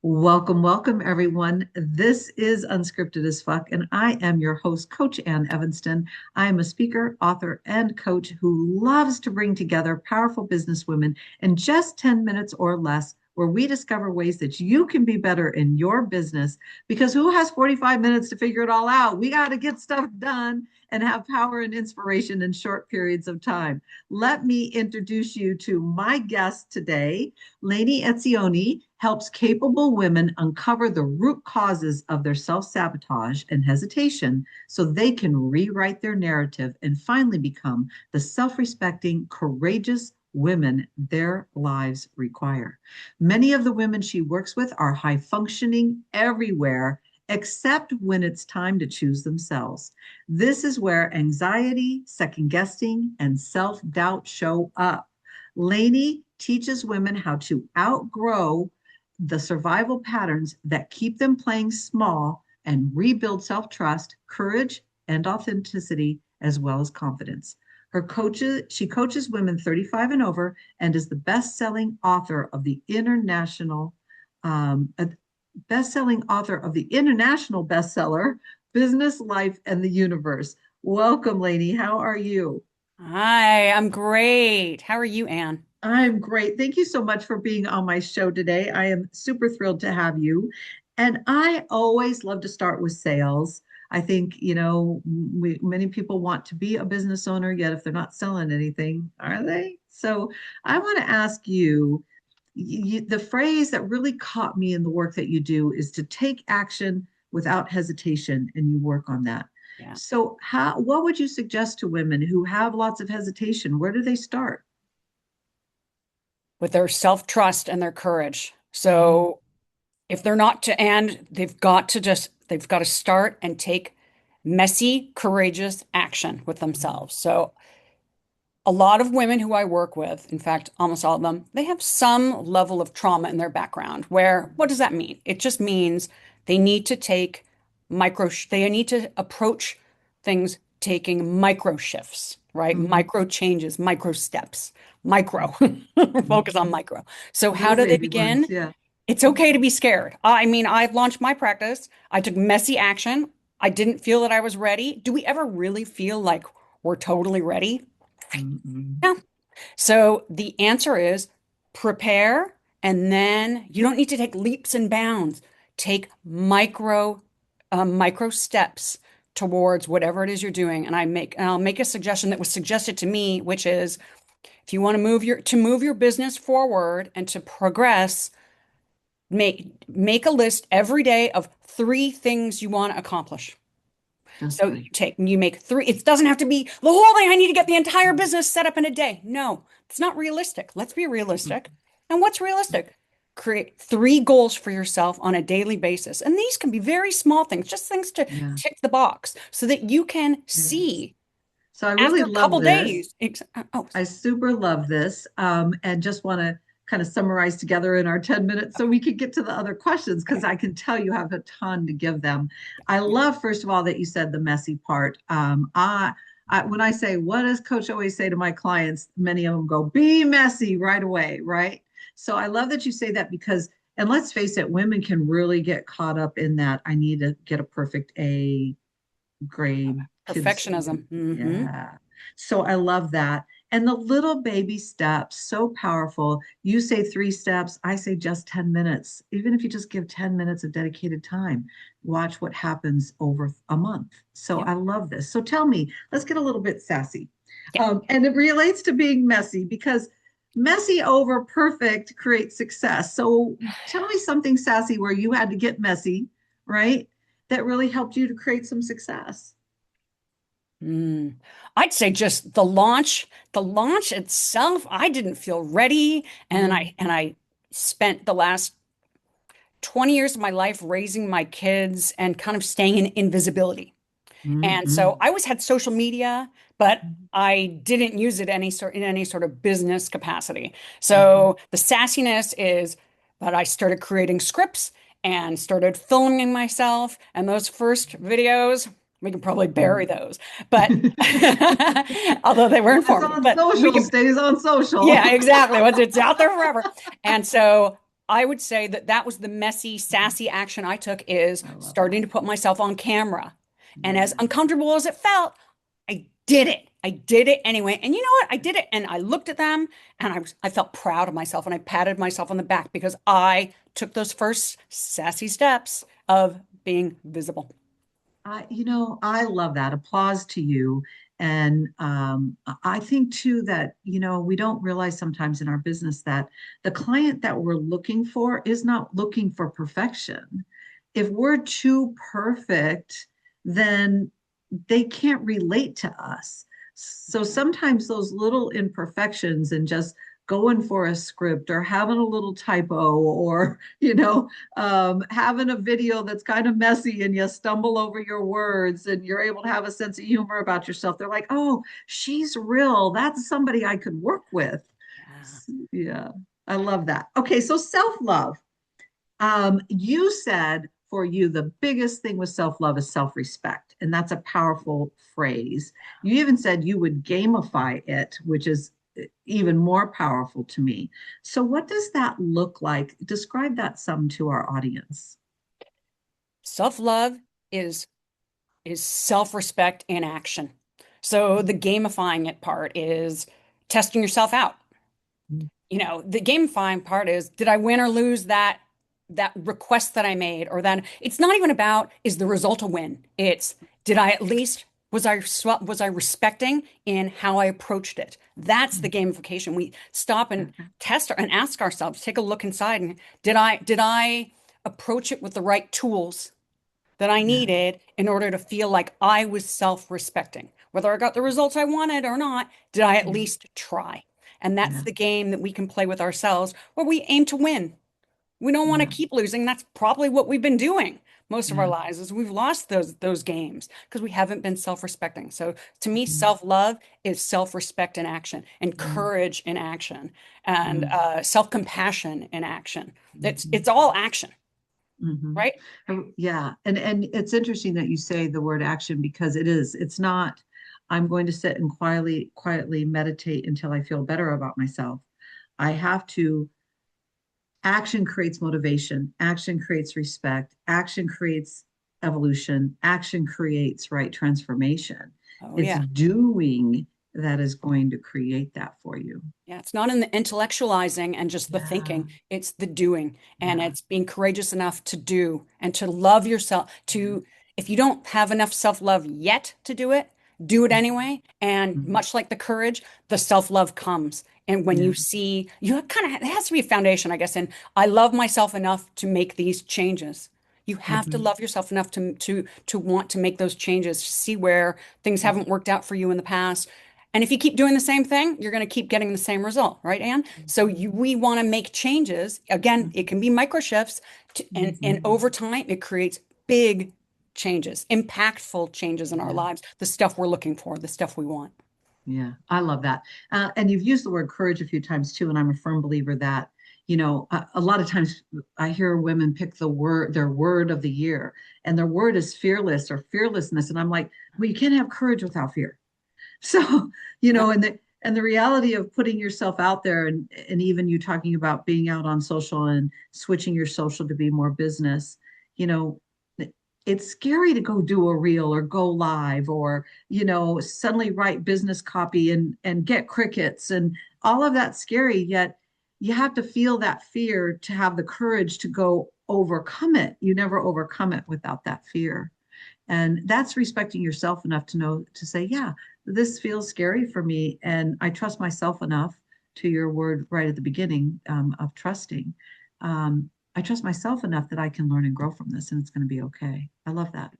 Welcome, welcome, everyone. This is Unscripted as Fuck, and I am your host, Coach Ann Evanston. I am a speaker, author, and coach who loves to bring together powerful businesswomen in just 10 minutes or less, where we discover ways that you can be better in your business. Because who has 45 minutes to figure it all out? We got to get stuff done and have power and inspiration in short periods of time. Let me introduce you to my guest today. Lainie Etzioni helps capable women uncover the root causes of their self-sabotage and hesitation so they can rewrite their narrative and finally become the self-respecting, courageous women their lives require. Many of the women she works with are high functioning everywhere except when it's time to choose themselves. This is where anxiety, second guessing, and self doubt show up. Lainie teaches women how to outgrow the survival patterns that keep them playing small and rebuild self trust, courage, and authenticity, as well as confidence. She coaches women 35 and over and is the best-selling author of the international bestseller Business, Life, and the Universe. Welcome, Lainie. How are you? Hi, I'm great. How are you, Anne? I'm great. Thank you so much for being on my show today. I am super thrilled to have you. And I always love to start with sales. I think, many people want to be a business owner, yet if they're not selling anything, are they? So I want to ask you, the phrase that really caught me in the work that you do is to take action without hesitation, and you work on that. Yeah. So what would you suggest to women who have lots of hesitation? Where do they start? With their self-trust and their courage. Mhm. So if they're not to end, they've got to start and take messy, courageous action with themselves. So a lot of women who I work with, in fact, almost all of them, they have some level of trauma in their background. Where, what does that mean? It just means they need to take they need to approach things taking micro shifts, right? Mhm. Micro changes, micro steps, micro, focus on Mhm. micro. So how Little do they baby ones, begin? yeah. It's okay to be scared. I mean, I've launched my practice. I took messy action. I didn't feel that I was ready. Do we ever really feel like we're totally ready? Mhm. No. So the answer is prepare, and then you don't need to take leaps and bounds. Take micro steps towards whatever it is you're doing. And I'll make a suggestion that was suggested to me, which is if you want to move your business forward and to progress, make a list every day of 3 things you want to accomplish. Just So three. you make three. It doesn't have to be the whole thing. I need to get the entire business set up in a day. No, it's not realistic. Let's be realistic. And what's realistic? Create 3 goals for yourself on a daily basis. And these can be very small things, just things to Yeah. tick the box so that you can Yeah. see So I really after a love couple this. days. Oh, I super love this. And just want to kind of summarize together in our 10 minutes so we could get to the other questions because okay. I can tell you have a ton to give them. I Yeah. love, first of all, that you said the messy part. When I say, what does Coach always say to my clients? Many of them go, be messy right away, right? So I love that you say that because, and let's face it, women can really get caught up in that. I need to get a perfect A grade, kids. Perfectionism. Yeah. So I love that. And the little baby steps, so powerful. You say 3 steps, I say just 10 minutes. Even if you just give 10 minutes of dedicated time, watch what happens over a month. So Yep. I love this. So tell me, let's get a little bit sassy. Yeah. And it relates to being messy because messy over perfect creates success. So tell me something sassy where you had to get messy, right? That really helped you to create some success. Mm. I'd say just the launch itself, I didn't feel ready. And Mm, I spent the last 20 years of my life raising my kids and kind of staying in invisibility. mm, And so mm, I always had social media, but mm, I didn't use it in any sort of business capacity. mhm, So the sassiness is that I started creating scripts and started filming myself. And those first videos, we can probably bury mm. those, but although they were What's informative, on but we social can, stays on social. yeah, exactly. It's out there forever. And so I would say that that was the messy, sassy action I took is I love that. starting to put myself on camera. And as Yeah. uncomfortable as it felt, I did it. I did it anyway. And you know what? I did it and I looked at them and I felt proud of myself and I patted myself on the back because I took those first sassy steps of being visible. I love that. Applause to you. And I think too that, we don't realize sometimes in our business that the client that we're looking for is not looking for perfection. If we're too perfect, then they can't relate to us. So sometimes those little imperfections and just going for a script or having a little typo or, having a video that's kind of messy and you stumble over your words and you're able to have a sense of humor about yourself. They're like, oh, she's real. That's somebody I could work with. Yeah. Yeah, I love that. Okay, so self-love. You said for you, the biggest thing with self-love is self-respect, and that's a powerful phrase. You even said you would gamify it, which is even more powerful to me. So, what does that look like? Describe that some to our audience. Self-love is self-respect in action. So the gamifying it part is testing yourself out. The gamifying part is, did I win or lose that request that I made? Or then it's not even about, is the result a win? It's, did I at least, was I respecting in how I approached it? That's the gamification. We stop and and ask ourselves, take a look inside and did I approach it with the right tools that I Yeah, needed in order to feel like I was self-respecting. Whether I got the results I wanted or not, did I at yeah, least try? And that's yeah, the game that we can play with ourselves where we aim to win. We don't want to yeah, keep losing. That's probably what we've been doing most of our yeah. lives is we've lost those games because we haven't been self-respecting. So to me, Mhm, self-love is self-respect in action and mhm, courage in action and mhm, self-compassion in action. It's mhm, all action, mhm. right? Yeah, and it's interesting that you say the word action because it is. It's not. I'm going to sit and quietly meditate until I feel better about myself. I have to. Action creates motivation. Action creates respect. Action creates evolution. Action creates right transformation. Oh It's yeah. doing that is going to create that for you. Yeah, it's not in the intellectualizing and just the Yeah, thinking, it's the doing. And yeah, it's being courageous enough to do and to love yourself. yeah. If you don't have enough self-love yet to do it Mhm, anyway. And mhm. much like the courage, the self-love comes. And when Yeah, you see, you kind of, it has to be a foundation, I guess. And I love myself enough to make these changes. You have to mhm, love yourself enough to want to make those changes, to see where things mhm, haven't worked out for you in the past. And if you keep doing the same thing, you're going to keep getting the same result, right, Anne? So we want to make changes. Again, it mhm, can be micro shifts, and mhm. over time, it creates big changes, impactful changes in our Yeah. lives, the stuff we're looking for, the stuff we want. Yeah, I love that. And you've used the word courage a few times too, and I'm a firm believer that, a lot of times I hear women pick their word of the year, and their word is fearless or fearlessness. And I'm like, well, you can't have courage without fear. So, Yep. and the reality of putting yourself out there and even you talking about being out on social and switching your social to be more business, you know, it's scary to go do a reel or go live or, suddenly write business copy and get crickets and all of that's scary. Yet you have to feel that fear to have the courage to go overcome it. You never overcome it without that fear. And that's respecting yourself enough to know to say, yeah, this feels scary for me. And I trust myself enough to your word right at the beginning of trusting. I trust myself enough that I can learn and grow from this and it's going to be okay. I love that.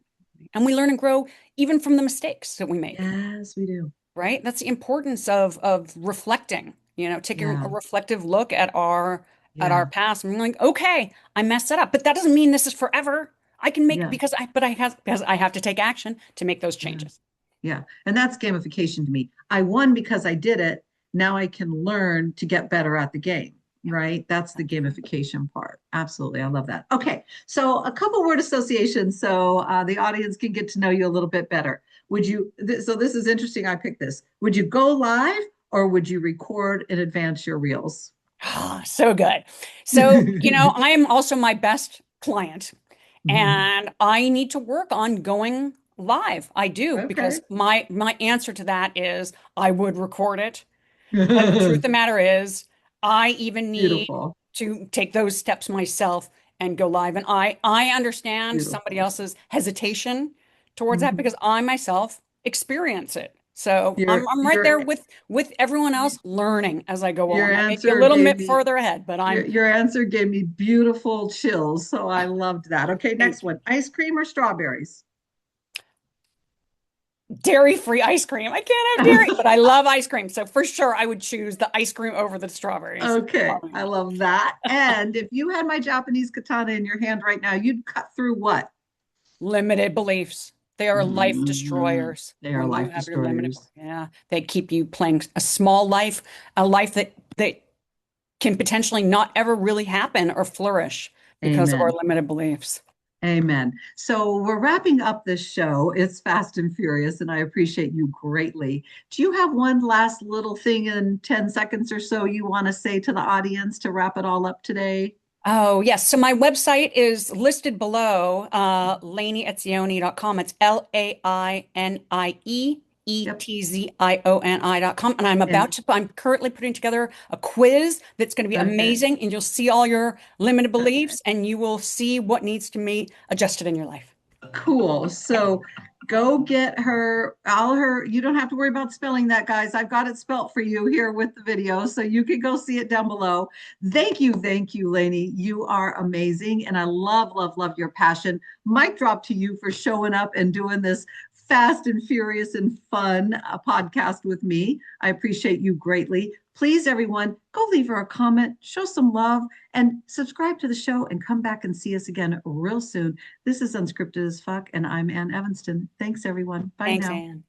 And we learn and grow even from the mistakes that we make, Yes, we do. right? That's the importance of reflecting, taking a Yeah, reflective look at our yeah, past and being like, okay, I messed that up, but that doesn't mean this is forever. I can make yeah, because I have to take action to make those yeah. changes. Yeah. And that's gamification to me. I won because I did it. Now I can learn to get better at the game, Yeah. right? That's the gamification part. Absolutely. I love that. Okay. So a couple word associations so the audience can get to know you a little bit better. So this is interesting. I picked this. Would you go live or would you record in advance your reels? Ah, so good. So, I am also my best client Mhm. and I need to work on going live. I do because Okay. my answer to that is I would record it. But the truth of the matter is, I even need Beautiful. to take those steps myself and go live. And I understand somebody Beautiful. else's hesitation towards that Mhm. because I myself experience it. So I'm Your I'm right there your with everyone else learning as I go your on. I may be a answer little gave bit me further ahead, but your answer gave me beautiful chills. So I loved that. Okay, next thank you. one. Ice cream or strawberries? Dairy-free ice cream. I can't have dairy, but I love ice cream. So for sure, I would choose the ice cream over the strawberries. Okay, Probably I not. love that. And if you had my Japanese katana in your hand right now, you'd cut through what? Limited beliefs. They are life Mhm. destroyers They are when you life have your limited, destroyers. yeah, they keep you playing a small life, a life that can potentially not ever really happen or flourish because of our Amen. limited beliefs. Amen. So we're wrapping up this show. It's Fast and Furious, and I appreciate you greatly. Do you have one last little thing in 10 seconds or so you want to say to the audience to wrap it all up today? Oh, yes. So my website is listed below, LainieEtzioni.com. It's LAINIE Yep. ETZIONI.com. And And I'm currently putting together a quiz that's going to be okay. amazing. And you'll see all your limited beliefs and you will see what needs to be adjusted in your life. Cool. So go get her, all her, you don't have to worry about spelling that, guys. I've got it spelt for you here with the video, so you can go see it down below. Thank you, Lainey. You are amazing. And I love, love, love your passion. Mic drop to you for showing up and doing this fast and furious and fun podcast with me. I appreciate you greatly. Please, everyone, go leave her a comment, show some love, and subscribe to the show and come back and see us again real soon. This is Unscripted as Fuck, and I'm Ann Evanston. Thanks, everyone. Bye Thanks, now. Anne.